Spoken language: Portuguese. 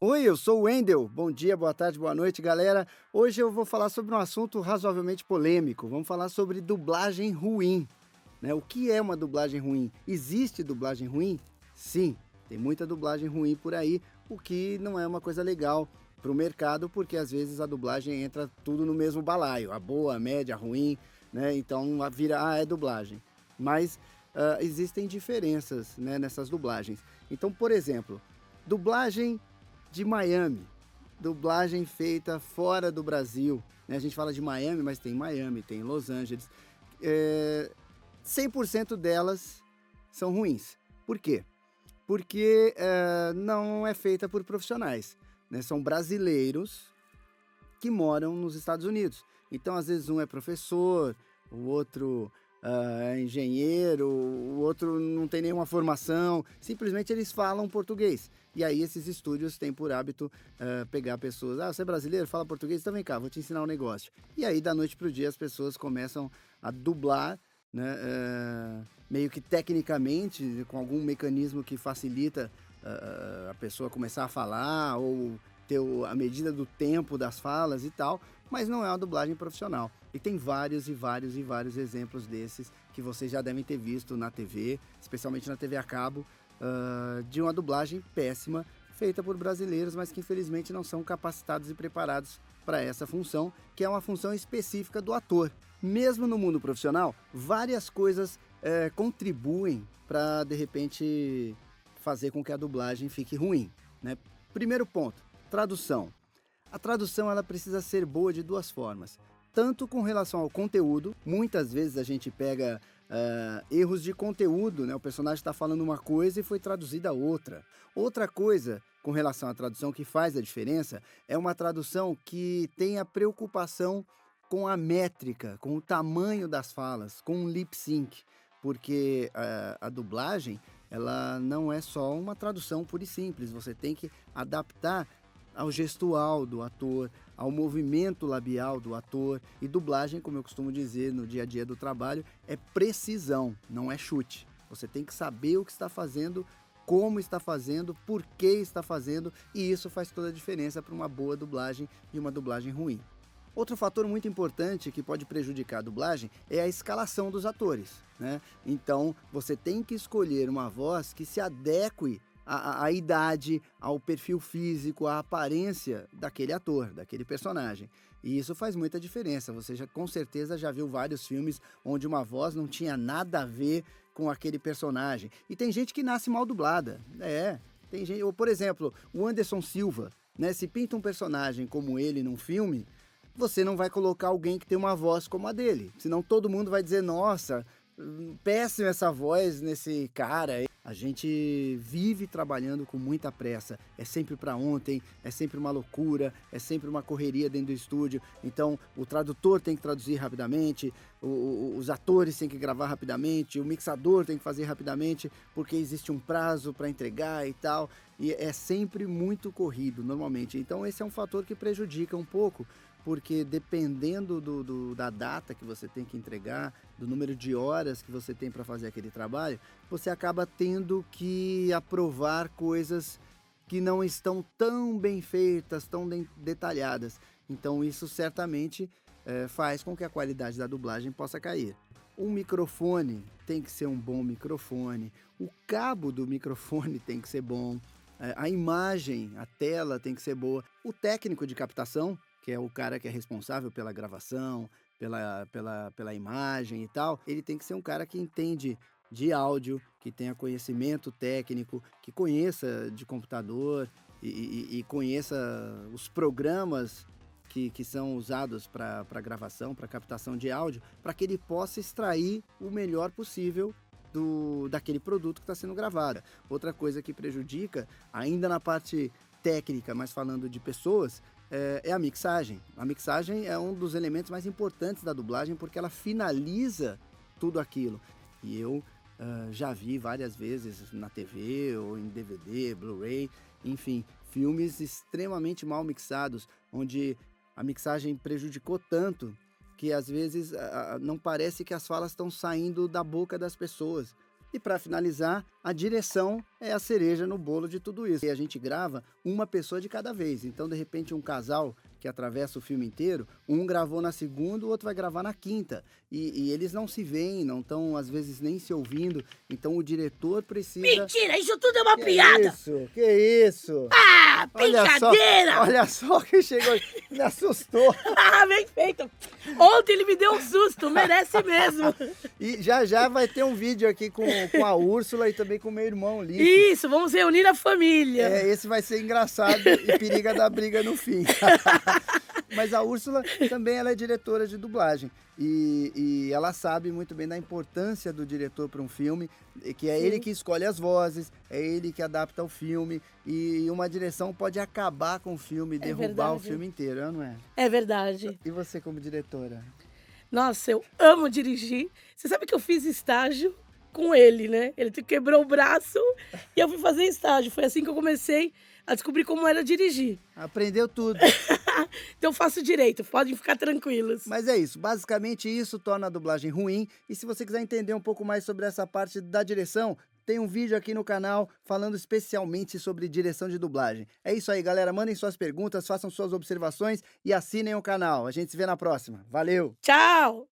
Oi, eu sou o Wendel. Bom dia, boa tarde, boa noite, galera. Hoje eu vou falar sobre um assunto razoavelmente polêmico. Vamos falar sobre dublagem ruim, né? O que é uma dublagem ruim? Existe dublagem ruim? Sim, tem muita dublagem ruim por aí, o que não é uma coisa legal para o mercado, porque às vezes a dublagem entra tudo no mesmo balaio, a boa, a média, a ruim, né? Então vira, é dublagem. Mas existem diferenças, né, nessas dublagens. Então, por exemplo, dublagem de Miami, dublagem feita fora do Brasil, né? A gente fala de Miami, mas tem Miami, tem Los Angeles. É, 100% delas são ruins. Por quê? Porque não é feita por profissionais, né? São brasileiros que moram nos Estados Unidos. Então, às vezes, um é professor, o outro é engenheiro, o outro não tem nenhuma formação, simplesmente eles falam português. E aí, esses estúdios têm por hábito pegar pessoas. Ah, você é brasileiro? Fala português? Então vem cá, vou te ensinar um negócio. E aí, da noite para o dia, as pessoas começam a dublar, né, meio que tecnicamente, com algum mecanismo que facilita a pessoa começar a falar ou ter a medida do tempo das falas e tal, mas não é uma dublagem profissional. E tem vários e vários e vários exemplos desses que vocês já devem ter visto na TV, especialmente na TV a cabo, de uma dublagem péssima feita por brasileiros, mas que infelizmente não são capacitados e preparados para essa função, que é uma função específica do ator. Mesmo no mundo profissional, várias coisas contribuem para, de repente, fazer com que a dublagem fique ruim, né? Primeiro ponto, tradução. A tradução ela precisa ser boa de duas formas. Tanto com relação ao conteúdo, muitas vezes a gente pega erros de conteúdo, né? O personagem está falando uma coisa e foi traduzida outra. Outra coisa com relação à tradução que faz a diferença é uma tradução que tem a preocupação com a métrica, com o tamanho das falas, com o lip sync, porque a dublagem ela não é só uma tradução pura e simples, você tem que adaptar ao gestual do ator, ao movimento labial do ator. E dublagem, como eu costumo dizer no dia a dia do trabalho, é precisão, não é chute. Você tem que saber o que está fazendo, como está fazendo, por que está fazendo, e isso faz toda a diferença para uma boa dublagem e uma dublagem ruim. Outro fator muito importante que pode prejudicar a dublagem é a escalação dos atores, né? Então, você tem que escolher uma voz que se adeque à idade, ao perfil físico, à aparência daquele ator, daquele personagem. E isso faz muita diferença. Você já com certeza já viu vários filmes onde uma voz não tinha nada a ver com aquele personagem. E tem gente que nasce mal dublada. Tem gente, ou por exemplo, o Anderson Silva, né? Se pinta um personagem como ele num filme, você não vai colocar alguém que tem uma voz como a dele. Senão todo mundo vai dizer, nossa, péssima essa voz nesse cara. A gente vive trabalhando com muita pressa. É sempre para ontem, é sempre uma loucura, é sempre uma correria dentro do estúdio. Então, o tradutor tem que traduzir rapidamente, os atores têm que gravar rapidamente, o mixador tem que fazer rapidamente, porque existe um prazo para entregar e tal. E é sempre muito corrido, normalmente. Então, esse é um fator que prejudica um pouco, porque dependendo da data que você tem que entregar, do número de horas que você tem para fazer aquele trabalho, você acaba tendo que aprovar coisas que não estão tão bem feitas, tão detalhadas. Então isso certamente faz com que a qualidade da dublagem possa cair. O microfone tem que ser um bom microfone, o cabo do microfone tem que ser bom, a imagem, a tela tem que ser boa, o técnico de captação, que é o cara que é responsável pela gravação, pela imagem e tal, ele tem que ser um cara que entende de áudio, que tenha conhecimento técnico, que conheça de computador e conheça os programas que são usados para gravação, para captação de áudio, para que ele possa extrair o melhor possível daquele produto que está sendo gravado. Outra coisa que prejudica, ainda na parte técnica, mas falando de pessoas, é a mixagem. A mixagem é um dos elementos mais importantes da dublagem porque ela finaliza tudo aquilo. E eu já vi várias vezes na TV ou em DVD, Blu-ray, enfim, filmes extremamente mal mixados, onde a mixagem prejudicou tanto que às vezes não parece que as falas estão saindo da boca das pessoas. E para finalizar, A direção é a cereja no bolo de tudo isso. E a gente grava uma pessoa de cada vez. Então, de repente, um casal que atravessa o filme inteiro, um gravou na segunda, o outro vai gravar na quinta. E eles não se veem, não estão, às vezes, nem se ouvindo. Então, o diretor precisa... Mentira, isso tudo é uma Que piada! isso? Que isso? Ah, brincadeira! Olha só quem chegou, me assustou. Ah, bem feito! Ontem ele me deu um susto, merece mesmo. E já já vai ter um vídeo aqui com a Úrsula e também com o meu irmão Lipe. Isso, vamos reunir a família. É, esse vai ser engraçado e periga da briga no fim. Mas a Úrsula também ela é diretora de dublagem. E ela sabe muito bem da importância do diretor para um filme, que é Sim. ele que escolhe as vozes, é ele que adapta o filme. E uma direção pode acabar com o filme, derrubar o verdade. filme inteiro, não é? É verdade. E você como diretora? Nossa, eu amo dirigir. Você sabe que eu fiz estágio com ele, né? Ele quebrou o braço e eu fui fazer estágio. Foi assim que eu comecei a descobrir como era dirigir. Aprendeu tudo. Então eu faço direito, podem ficar tranquilos. Mas é isso, basicamente isso torna a dublagem ruim. E se você quiser entender um pouco mais sobre essa parte da direção, tem um vídeo aqui no canal falando especialmente sobre direção de dublagem. É isso aí, galera. Mandem suas perguntas, façam suas observações e assinem o canal. A gente se vê na próxima. Valeu! Tchau!